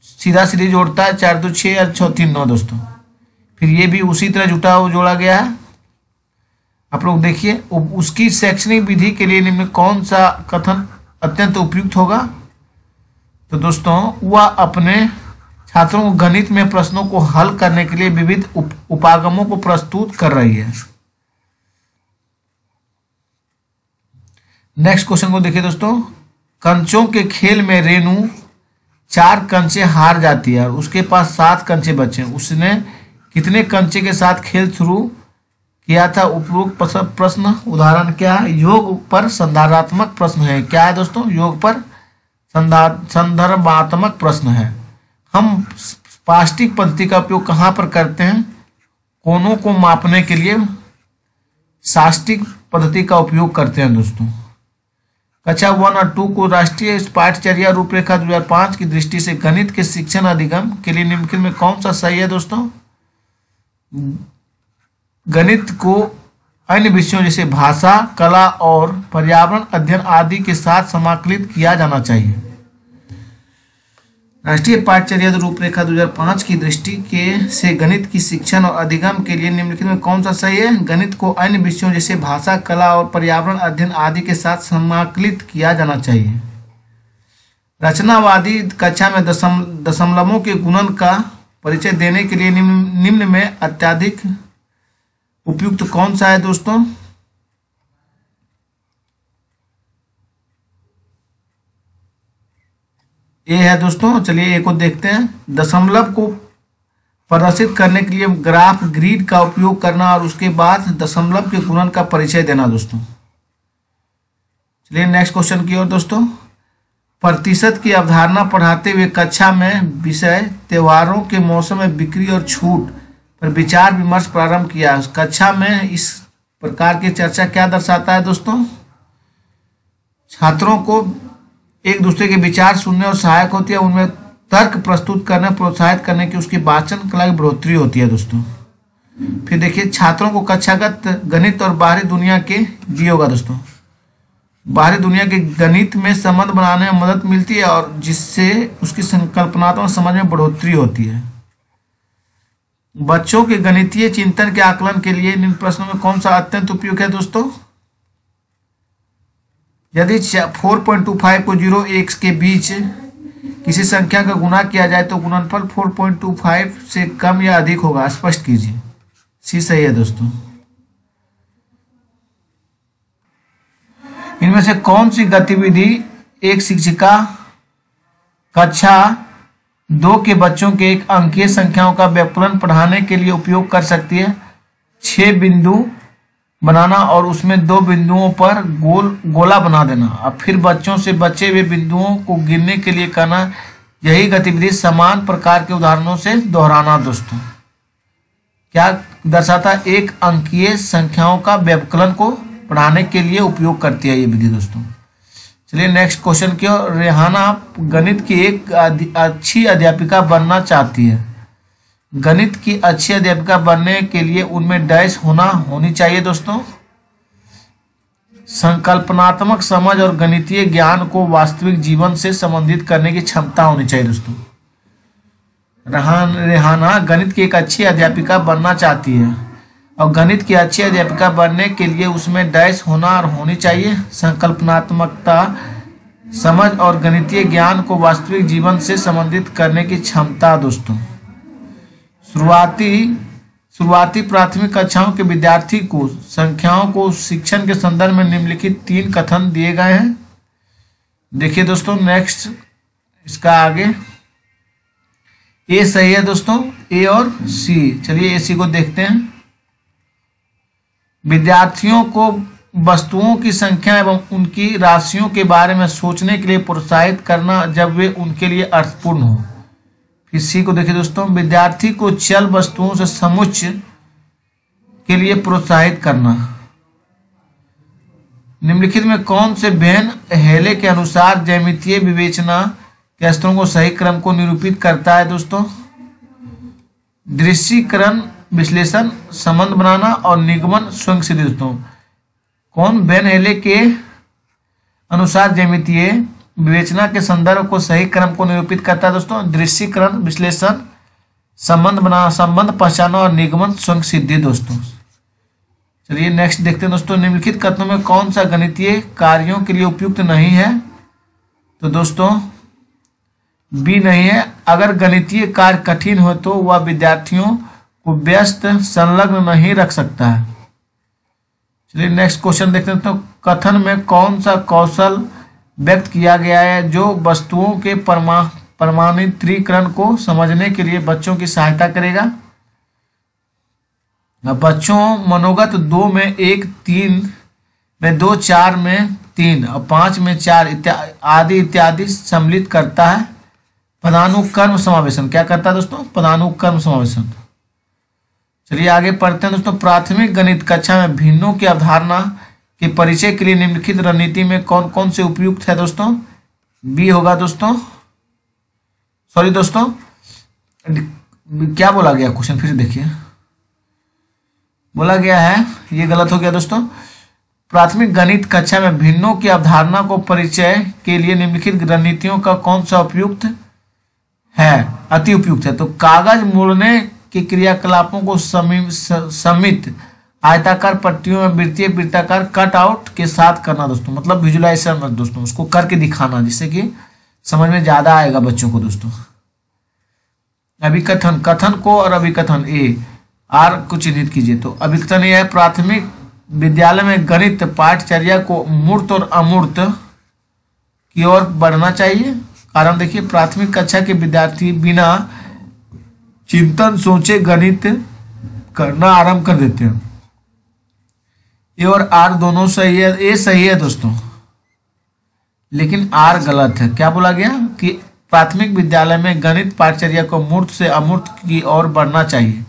Speaker 1: सीधा सीधी जोड़ता है 4 2 6 और 6 3 9 दोस्तों। फिर ये भी उसी तरह जोड़ा गया है। आप लोग देखिए उसकी शैक्षणिक विधि के लिए निम्न कौन सा कथन अत्यंत उपयुक्त होगा? तो दोस्तों वह अपने छात्रों को गणित में प्रश्नों को हल करने के लिए विविध उपागमों को प्रस्तुत कर रही है। नेक्स्ट क्वेश्चन को देखिए दोस्तों। कंचों के खेल में रेणु 4 कंचे हार जाती है और उसके पास 7 कंचे बचे। उसने कितने कंचे के साथ खेल शुरू किया था? उपरोक्त प्रश्न उदाहरण क्या है? योग पर संदर्भात्मक प्रश्न है। क्या है दोस्तों? योग पर संदर्भात्मक प्रश्न है। हम पाष्टिक पद्धति का उपयोग कहाँ पर करते हैं? कोणों को मापने के लिए साष्टिक पद्धति का उपयोग करते हैं दोस्तों। कक्षा 1 और 2 को राष्ट्रीय पाठ्यचर्या रूपरेखा 2005 की दृष्टि से गणित के शिक्षण अधिगम के लिए निम्नलिखित में कौन सा सही है दोस्तों? गणित को अन्य विषयों जैसे भाषा, कला और पर्यावरण अध्ययन आदि के साथ समाकलित किया जाना चाहिए। राष्ट्रीय पाठ्यचर्या रूपरेखा 2005 की दृष्टि से गणित की शिक्षण और अधिगम के लिए निम्नलिखित में कौन सा सही है? गणित को अन्य विषयों जैसे भाषा, कला और पर्यावरण अध्ययन आदि के साथ समाकलित किया जाना चाहिए। रचनावादी कक्षा में दशमलवों के गुणन का परिचय देने के लिए निम्न में अत्यधिक उपयुक्त कौन सा है दोस्तों? ये है दोस्तों। चलिए एक को देखते हैं। दशमलव को प्रदर्शित करने के लिए ग्राफ ग्रिड का उपयोग करना और उसके बाद दशमलव के गुणन का परिचय देना दोस्तों। चलिए नेक्स्ट क्वेश्चन की ओर दोस्तों। प्रतिशत की अवधारणा पढ़ाते हुए कक्षा में विषय त्योहारों के मौसम में बिक्री और छूट पर विचार विमर्श प्रारंभ किया। कक्षा में इस प्रकार की चर्चा क्या दर्शाता है दोस्तों? छात्रों को एक दूसरे के विचार सुनने और सहायक होती है, उनमें तर्क प्रस्तुत करने प्रोत्साहित करने की उसकी वाचन कला की बढ़ोतरी होती है दोस्तों। फिर देखिए छात्रों को कक्षागत गणित और बाहरी दुनिया के जी होगा दोस्तों, बाहरी दुनिया के गणित में संबंध बनाने में मदद मिलती है और जिससे उसकी संकल्पनात्मक समझ में बढ़ोतरी होती है। बच्चों के गणितीय चिंतन के आकलन के लिए निम्न प्रश्नों में कौन सा अत्यंत उपयुक्त है दोस्तों? यदि 4.25 को 0-1 के बीच किसी संख्या का गुणा किया जाए तो गुणनफल 4.25 से कम या अधिक होगा, स्पष्ट कीजिए। सी सही है दोस्तों। इनमें से कौन सी गतिविधि एक शिक्षिका कक्षा 2 के बच्चों के एक अंकीय संख्याओं का व्यवकलन पढ़ाने के लिए उपयोग कर सकती है? 6 बिंदु बनाना और उसमें 2 बिंदुओं पर गोला बना देना और फिर बच्चों से बचे हुए बिंदुओं को गिनने के लिए कहना। यही गतिविधि समान प्रकार के उदाहरणों से दोहराना दोस्तों क्या दर्शाता है? एक अंकीय संख्याओं का व्यवकलन को पढ़ाने के लिए उपयोग करती है ये विधि दोस्तों। चलिए नेक्स्ट क्वेश्चन की ओर। रेहाना गणित की एक अच्छी अध्यापिका बनना चाहती है। गणित की अच्छी अध्यापिका बनने के लिए उनमें डैश होनी चाहिए दोस्तों। संकल्पनात्मक समझ और गणितीय ज्ञान को वास्तविक जीवन से संबंधित करने की क्षमता होनी चाहिए दोस्तों। रेहाना गणित की एक अच्छी अध्यापिका बनना चाहती है और गणित की अच्छी अध्यापिका बनने के लिए उसमें डैश होनी चाहिए। संकल्पनात्मकता समझ और गणितीय ज्ञान को वास्तविक जीवन से संबंधित करने की क्षमता दोस्तों। शुरुआती प्राथमिक कक्षाओं के विद्यार्थी को संख्याओं को शिक्षण के संदर्भ में निम्नलिखित 3 कथन दिए गए हैं। देखिए दोस्तों नेक्स्ट इसका आगे ए सही है दोस्तों, ए और सी। चलिए ए सी को देखते हैं। विद्यार्थियों को वस्तुओं की संख्या एवं उनकी राशियों के बारे में सोचने के लिए प्रोत्साहित करना जब वे उनके लिए अर्थपूर्ण हो। फिर सी को देखिए दोस्तों। विद्यार्थी को चल वस्तुओं से समुच्चय के लिए प्रोत्साहित करना। निम्नलिखित में कौन से बेन हेले के अनुसार ज्यामितीय विवेचना के स्तरों को सही क्रम को निरूपित करता है दोस्तों? दृश्यीकरण, विश्लेषण, संबंध बनाना और निगमन स्वयं सिद्ध दोस्तों। कौन बेन हेले के अनुसार ज्यामितीय विवेचना के संदर्भ को सही क्रम को निरूपित करता है दोस्तों? दृश्यीकरण, विश्लेषण, संबंध पहचाना और निगमन स्वयं सिद्धि दोस्तों। चलिए नेक्स्ट देखते हैं दोस्तों। निम्नलिखित कथनों में कौन सा गणितीय कार्यों के लिए उपयुक्त नहीं है? तो दोस्तों बी नहीं है। अगर गणितीय कार्य कठिन हो तो वह विद्यार्थियों को व्यस्त संलग्न नहीं रख सकता है। चलिए नेक्स्ट क्वेश्चन देखते हैं। तो कथन में कौन सा कौशल व्यक्त किया गया है जो वस्तुओं के परमाणुत्रीकरण को समझने के लिए बच्चों की सहायता करेगा? बच्चों मनोगत 2 में 1, 3 में 2, 4 में 3 और 5 में 4 इत्यादि सम्मिलित करता है। पदानुक्रम समावेशन क्या करता है दोस्तों? पदानुक्रम समावेशन। चलिए आगे पढ़ते हैं दोस्तों। प्राथमिक गणित कक्षा में भिन्नों की अवधारणा के परिचय के लिए निम्नलिखित रणनीति में कौन कौन से उपयुक्त है दोस्तों? बी होगा दोस्तों। सॉरी दोस्तों क्या बोला गया क्वेश्चन फिर देखिए। बोला गया है ये गलत हो गया दोस्तों। प्राथमिक गणित कक्षा में भिन्नों की अवधारणा को परिचय के लिए निम्नलिखित रणनीतियों का कौन सा उपयुक्त है? अति उपयुक्त है। तो कागज मोड़ने के क्रियाकलापों को समित आयताकार पट्टियों में वृत्तीय वृत्ताकार कट आउट के साथ करना दोस्तों, मतलब विजुलाइजेशन दोस्तों, उसको करके दिखाना जिससे कि समझ में ज्यादा आएगा बच्चों को दोस्तों। अभिकथन, कथन को और अभिकथन ए आर को चिन्हित कीजिए। तो अभिकथन ये है प्राथमिक विद्यालय में गणित पाठचर्या को मूर्त और अमूर्त की ओर बढ़ना चाहिए। कारण देखिए प्राथमिक कक्षा के विद्यार्थी बिना चिंतन सोचे गणित करना आरंभ कर देते हैं। ए और आर दोनों सही है। ए सही है दोस्तों। लेकिन आर गलत है। क्या बोला गया कि प्राथमिक विद्यालय में गणित पाठचर्या को मूर्त से अमूर्त की ओर बढ़ना चाहिए,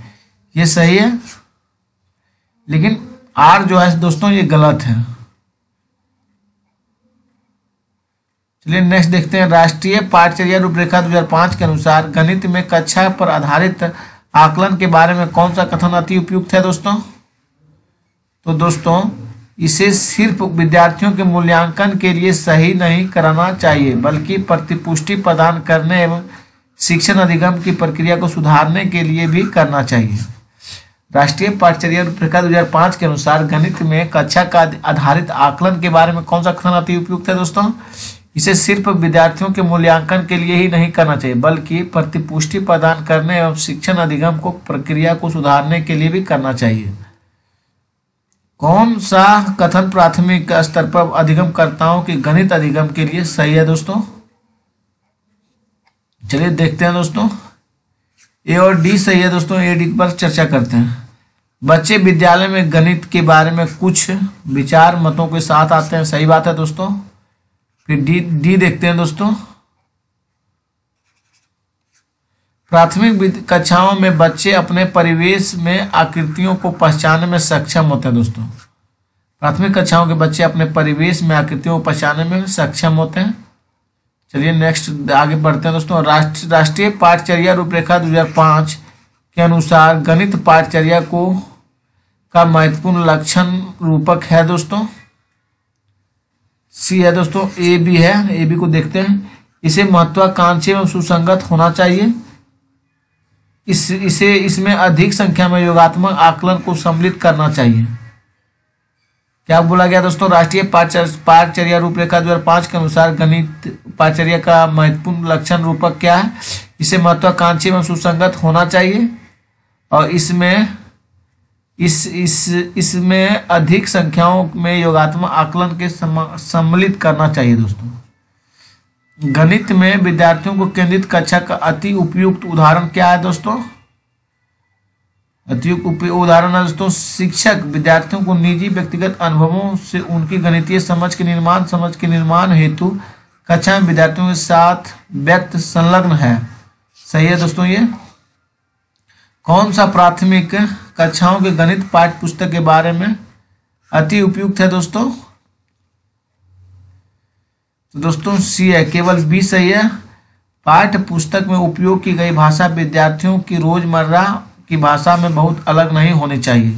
Speaker 1: ये सही है। लेकिन आर जो है दोस्तों ये गलत है। चलिए नेक्स्ट देखते हैं। राष्ट्रीय पाठचर्या रूपरेखा 2005 के अनुसार गणित में कक्षा पर आधारित आकलन के बारे में कौन सा कथन अति उपयुक्त है दोस्तों? तो दोस्तों इसे सिर्फ विद्यार्थियों के मूल्यांकन के लिए सही नहीं कराना चाहिए, बल्कि प्रतिपुष्टि प्रदान करने एवं शिक्षण अधिगम की प्रक्रिया को सुधारने के लिए भी करना चाहिए। राष्ट्रीय पाठचर्या रूपरेखा 2005 के अनुसार गणित में कक्षा का आधारित आकलन के बारे में कौन सा कथन अति उपयुक्त है दोस्तों? इसे सिर्फ विद्यार्थियों के मूल्यांकन के लिए ही नहीं करना चाहिए, बल्कि प्रतिपुष्टि प्रदान करने एवं शिक्षण अधिगम को प्रक्रिया को सुधारने के लिए भी करना चाहिए। कौन सा कथन प्राथमिक स्तर पर अधिगमकर्ताओं के गणित अधिगम के लिए सही है दोस्तों? चलिए देखते हैं दोस्तों। ए और डी सही है दोस्तों। ए डी पर चर्चा करते हैं। बच्चे विद्यालय में गणित के बारे में कुछ विचार मतों के साथ आते हैं, सही बात है दोस्तों। फिर डी देखते हैं दोस्तों। प्राथमिक कक्षाओं में बच्चे अपने परिवेश में आकृतियों को पहचानने में सक्षम होते हैं दोस्तों। प्राथमिक कक्षाओं के बच्चे अपने परिवेश में आकृतियों को पहचानने में सक्षम होते हैं। चलिए नेक्स्ट आगे बढ़ते हैं दोस्तों। राष्ट्रीय पाठचर्या रूपरेखा 2005 के अनुसार गणित पाठचर्या का महत्वपूर्ण लक्षण रूपक है दोस्तों। सी है दोस्तों। ए बी है। ए बी को देखते हैं। इसे महत्वाकांक्षी एवं सुसंगत होना चाहिए। इसमें अधिक संख्या में योगात्मक आकलन को सम्मिलित करना चाहिए। क्या बोला गया दोस्तों? राष्ट्रीय पाठचर्या रूपरेखा 2005 के अनुसार गणित पाठचर्या का महत्वपूर्ण लक्षण रूपक क्या है? इसे महत्वाकांक्षी एवं सुसंगत होना चाहिए और इसमें अधिक संख्याओं में योगात्मक आकलन के सम्मिलित करना चाहिए दोस्तों। गणित में विद्यार्थियों को केंद्रित कक्षा का अति उपयुक्त उदाहरण क्या है दोस्तों? अति उपयुक्त उदाहरण है दोस्तों शिक्षक विद्यार्थियों को निजी व्यक्तिगत अनुभवों से उनकी गणितीय समझ के निर्माण हेतु कक्षा में विद्यार्थियों के साथ व्यक्त संलग्न है। सही है दोस्तों। ये कौन सा प्राथमिक कक्षाओं के गणित पाठ्य पुस्तक के बारे में अति उपयुक्त है दोस्तों? तो दोस्तों सी है। केवल बी सही है। पाठ्य पुस्तक में उपयोग की गई भाषा विद्यार्थियों की रोजमर्रा की भाषा में बहुत अलग नहीं होनी चाहिए।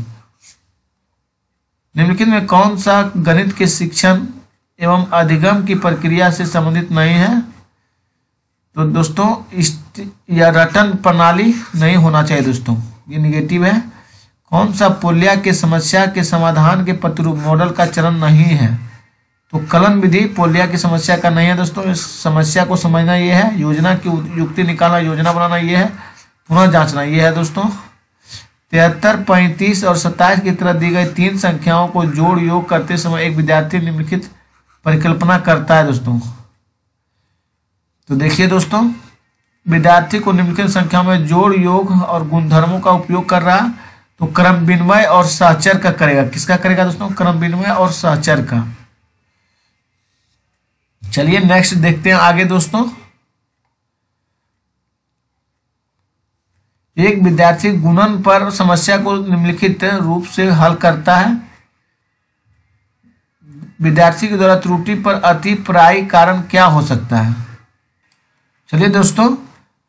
Speaker 1: निम्नलिखित में कौन सा गणित के शिक्षण एवं अधिगम की प्रक्रिया से संबंधित नहीं है? तो दोस्तों यह रटन प्रणाली नहीं होना चाहिए दोस्तों, ये निगेटिव है। कौन सा पोलिया के समस्या के समाधान के प्रतिरूप मॉडल का चरण नहीं है? तो कलन विधि पोलिया की समस्या का नहीं है दोस्तों। इस समस्या को समझना ये है, योजना की युक्ति निकालना, योजना बनाना ये है, पुनः जांचना ये है दोस्तों। 73, 35 और 27 की तरह दी गई तीन संख्याओं को जोड़ योग करते समय एक विद्यार्थी निम्नलिखित परिकल्पना करता है दोस्तों। तो देखिए दोस्तों, विद्यार्थी को निम्नलिखित संख्याओं में जोड़ योग और गुणधर्मों का उपयोग कर रहा, तो क्रम विनिमय और सहचर का करेगा। किसका करेगा दोस्तों? क्रम विनिमय और सहचर का। चलिए नेक्स्ट देखते हैं आगे दोस्तों। एक विद्यार्थी गुणन पर समस्या को निम्नलिखित रूप से हल करता है। विद्यार्थी के द्वारा त्रुटि पर अतिप्रायी कारण क्या हो सकता है? चलिए दोस्तों,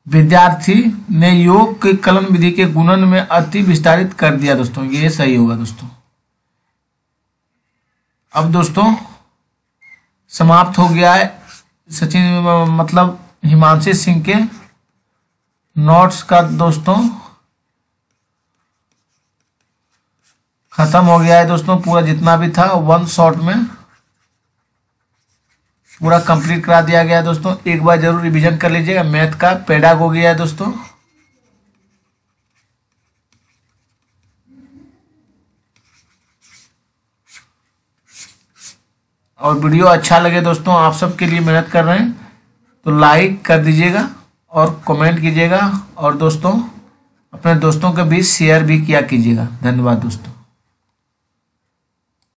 Speaker 1: विद्यार्थी ने योग के कलन विधि के गुणन में अति विस्तारित कर दिया दोस्तों, ये सही होगा दोस्तों। अब दोस्तों समाप्त हो गया है हिमांशु सिंह के नोट्स का दोस्तों, खत्म हो गया है दोस्तों। पूरा जितना भी था वन शॉट में पूरा कंप्लीट करा दिया गया है दोस्तों। एक बार जरूर रिवीजन कर लीजिएगा। मैथ का पेडाग हो गया है दोस्तों। और वीडियो अच्छा लगे दोस्तों, आप सबके लिए मेहनत कर रहे हैं, तो लाइक कर दीजिएगा और कमेंट कीजिएगा और दोस्तों अपने दोस्तों के बीच शेयर भी किया कीजिएगा। धन्यवाद दोस्तों।